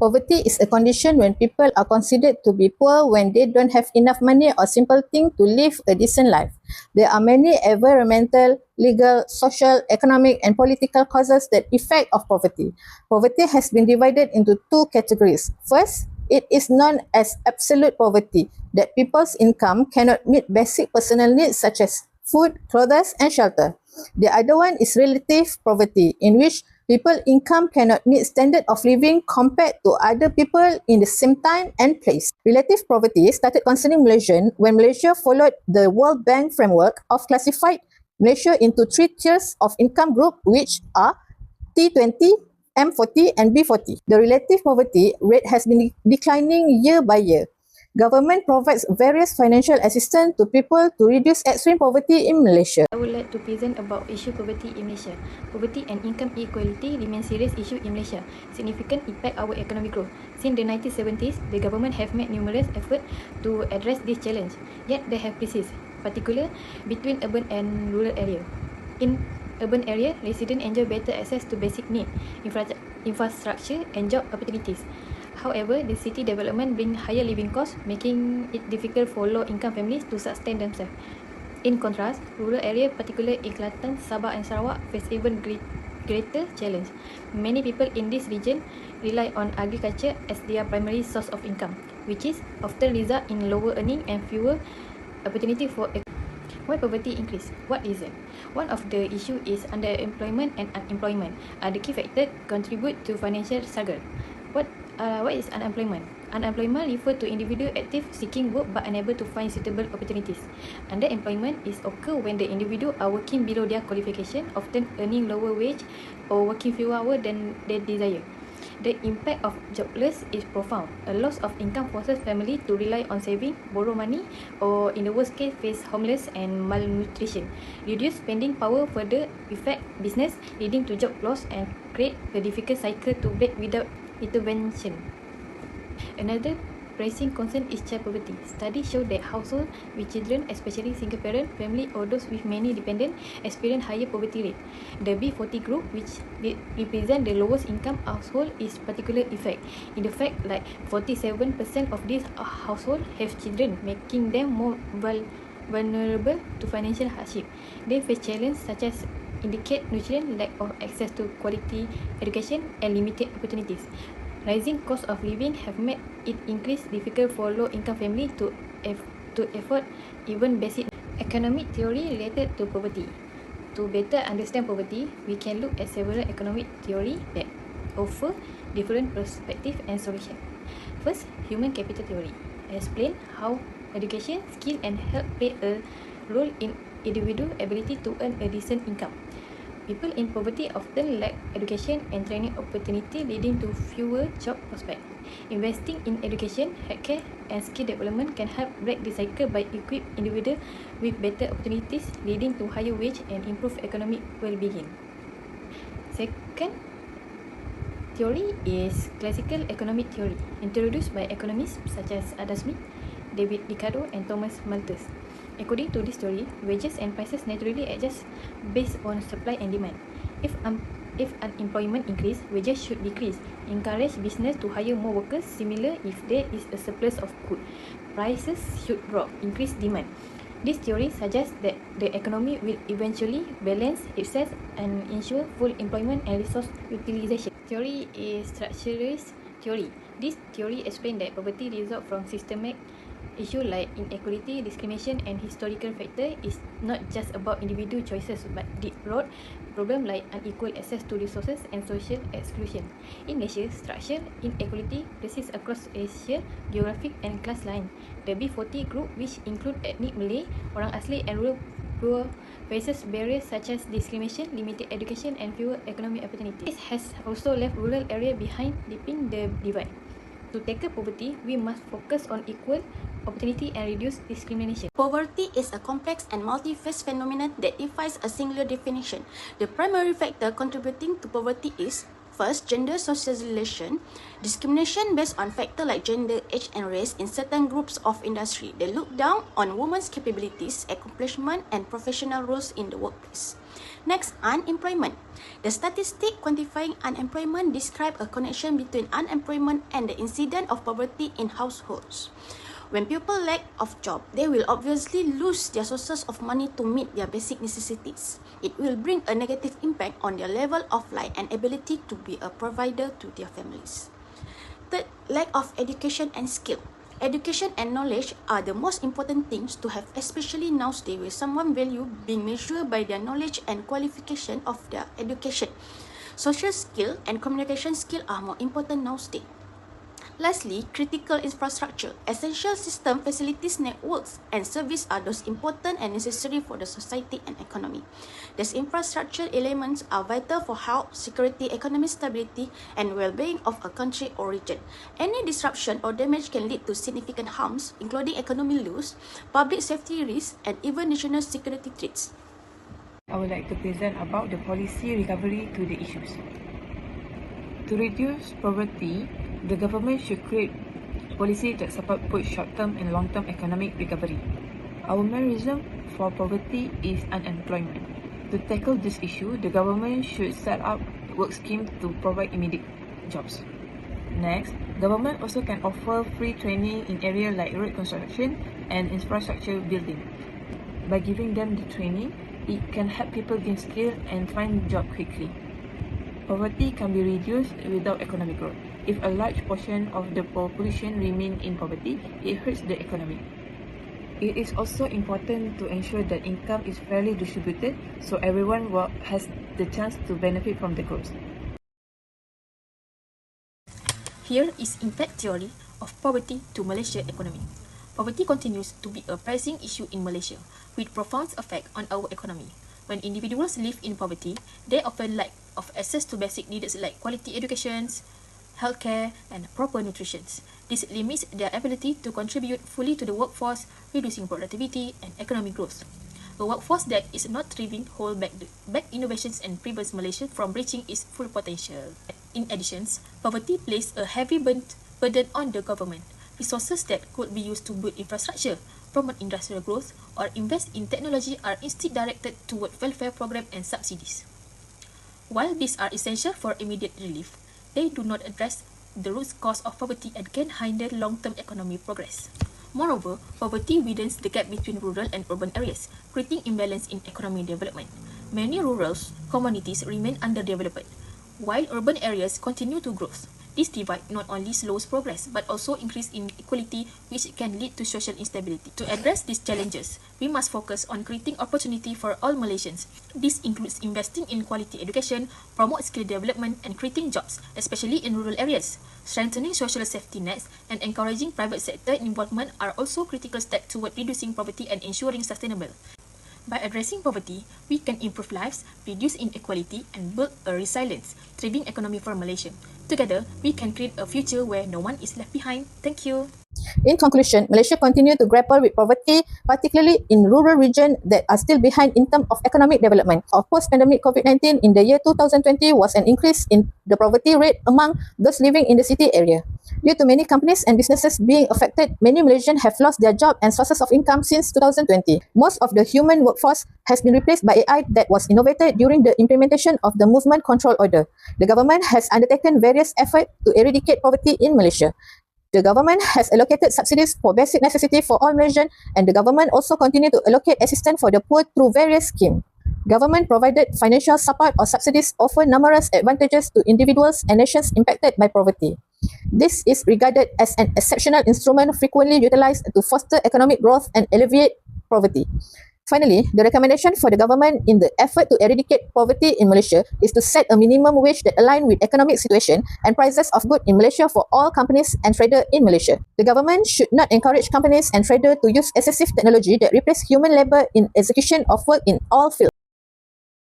Poverty is a condition when people are considered to be poor when they don't have enough money or simple thing to live a decent life. There are many environmental, legal, social, economic, and political causes that effect of poverty. Poverty has been divided into two categories. First, it is known as absolute poverty, that people's income cannot meet basic personal needs such as food, clothes, and shelter. The other one is relative poverty, in which people's income cannot meet standard of living compared to other people in the same time and place. Relative poverty started concerning Malaysian when Malaysia followed the World Bank framework of classified Malaysia into three tiers of income group, which are T20, M40 and B40. The relative poverty rate has been declining year by year. Government provides various financial assistance to people to reduce extreme poverty in Malaysia. I would like to present about issue poverty in Malaysia. Poverty and income inequality remain serious issue in Malaysia. Significant impact our economic growth. Since the 1970s, the government have made numerous efforts to address this challenge. Yet they have persisted, particularly between urban and rural area. In urban area, residents enjoy better access to basic needs, infrastructure and job opportunities. However, the city development brings higher living costs, making it difficult for low-income families to sustain themselves. In contrast, rural areas, particularly in Kelantan, Sabah and Sarawak, face even greater challenge. Many people in this region rely on agriculture as their primary source of income, which is often result in lower earning and fewer opportunity for. Why poverty increase? What is it? One of the issue is underemployment and unemployment are the key factors contribute to financial struggle. What is unemployment? Unemployment refers to individual active seeking work but unable to find suitable opportunities. Underemployment is occur when the individual are working below their qualification, often earning lower wage or working fewer hours than they desire. The impact of jobless is profound. A loss of income forces family to rely on saving, borrow money, or in the worst case face homeless and malnutrition. Reduce spending power further affect business, leading to job loss and create a difficult cycle to break without intervention. Another pressing concern is child poverty. Studies show that households with children, especially single parent family or those with many dependents, experience higher poverty rate. The B40 group, which represent the lowest income household, is particular effect. In the fact, like 47% of these households have children, making them more vulnerable to financial hardship. They face challenges such as indicate nutrient, lack of access to quality education, and limited opportunities. Rising cost of living have made it increasingly difficult for low-income families to afford even basic economic theory related to poverty. To better understand poverty, we can look at several economic theories that offer different perspectives and solutions. First, human capital theory explains how education, skill, and health play a role in individual ability to earn a decent income. People in poverty often lack education and training opportunity, leading to fewer job prospects. Investing in education, healthcare, and skill development can help break the cycle by equipping individuals with better opportunities, leading to higher wage and improved economic well-being. Second theory is classical economic theory, introduced by economists such as Adam Smith, David Ricardo, and Thomas Malthus. According to this theory, wages and prices naturally adjust based on supply and demand. If unemployment increase, wages should decrease. Encourage business to hire more workers. Similar, if there is a surplus of goods, prices should drop, increase demand. This theory suggests that the economy will eventually balance itself and ensure full employment and resource utilization. Theory is structuralist theory. This theory explains that poverty results from systemic issues like inequality, discrimination, and historical factor is not just about individual choices but deep broad problems like unequal access to resources and social exclusion. In Malaysia, structural inequality persists across Asia, geographic and class line. The B40 group, which include ethnic Malay, orang asli, and rural poor, faces barriers such as discrimination, limited education, and fewer economic opportunities. This has also left rural areas behind, deepening the divide. To tackle poverty, we must focus on equal opportunity and reduce discrimination. Poverty is a complex and multi-phase phenomenon that defies a singular definition. The primary factor contributing to poverty is First, gender socialization. Discrimination based on factors like gender, age and race in certain groups of industry. They look down on women's capabilities, accomplishment and professional roles in the workplace. Next, unemployment. The statistic quantifying unemployment describe a connection between unemployment and the incidence of poverty in households. When people lack of job, they will obviously lose their sources of money to meet their basic necessities. It will bring a negative impact on their level of life and ability to be a provider to their families. Third, lack of education and skill. Education and knowledge are the most important things to have, especially nowadays where someone value being measured by their knowledge and qualification of their education. Social skill and communication skill are more important nowadays. Lastly, critical infrastructure. Essential system, facilities, networks, and service are those important and necessary for the society and economy. These infrastructure elements are vital for health, security, economic stability, and well-being of a country or region. Any disruption or damage can lead to significant harms, including economic loss, public safety risks, and even national security threats. I would like to present about the policy recovery to the issues. To reduce poverty, the government should create policy that support both short-term and long-term economic recovery. Our main reason for poverty is unemployment. To tackle this issue, the government should set up work schemes to provide immediate jobs. Next, government also can offer free training in areas like road construction and infrastructure building. By giving them the training, it can help people gain skill and find job quickly. Poverty can be reduced without economic growth. If a large portion of the population remain in poverty, it hurts the economy. It is also important to ensure that income is fairly distributed so everyone has the chance to benefit from the growth. Here is impact theory of poverty to Malaysia economy. Poverty continues to be a pressing issue in Malaysia, with profound effect on our economy. When individuals live in poverty, they often lack of access to basic needs like quality education, healthcare, and proper nutrition. This limits their ability to contribute fully to the workforce, reducing productivity and economic growth. A workforce that is not thriving hold back innovations and prevents Malaysia from reaching its full potential. In addition, poverty places a heavy burden on the government. Resources that could be used to build infrastructure, promote industrial growth, or invest in technology are instead directed toward welfare programs and subsidies. While these are essential for immediate relief, they do not address the root cause of poverty and can hinder long-term economic progress. Moreover, poverty widens the gap between rural and urban areas, creating imbalance in economic development. Many rural communities remain underdeveloped, while urban areas continue to grow. This divide not only slows progress but also increases inequality, which can lead to social instability. To address these challenges, we must focus on creating opportunity for all Malaysians. This includes investing in quality education, promote skill development, and creating jobs, especially in rural areas. Strengthening social safety nets and encouraging private sector involvement are also critical steps toward reducing poverty and ensuring sustainable. By addressing poverty, we can improve lives, reduce inequality, and build a resilient, thriving economy for Malaysia. Together, we can create a future where no one is left behind. Thank you. In conclusion, Malaysia continue to grapple with poverty, particularly in rural regions that are still behind in terms of economic development. Of post-pandemic COVID-19 in the year 2020 was an increase in the poverty rate among those living in the city area. Due to many companies and businesses being affected, many Malaysians have lost their job and sources of income since 2020. Most of the human workforce has been replaced by AI that was innovated during the implementation of the Movement Control Order. The government has undertaken various efforts to eradicate poverty in Malaysia. The government has allocated subsidies for basic necessity for all Malaysians, and the government also continue to allocate assistance for the poor through various schemes. Government provided financial support or subsidies offer numerous advantages to individuals and nations impacted by poverty. This is regarded as an exceptional instrument frequently utilized to foster economic growth and alleviate poverty. Finally, the recommendation for the government in the effort to eradicate poverty in Malaysia is to set a minimum wage that align with economic situation and prices of goods in Malaysia for all companies and traders in Malaysia. The government should not encourage companies and traders to use excessive technology that replace human labor in execution of work in all fields.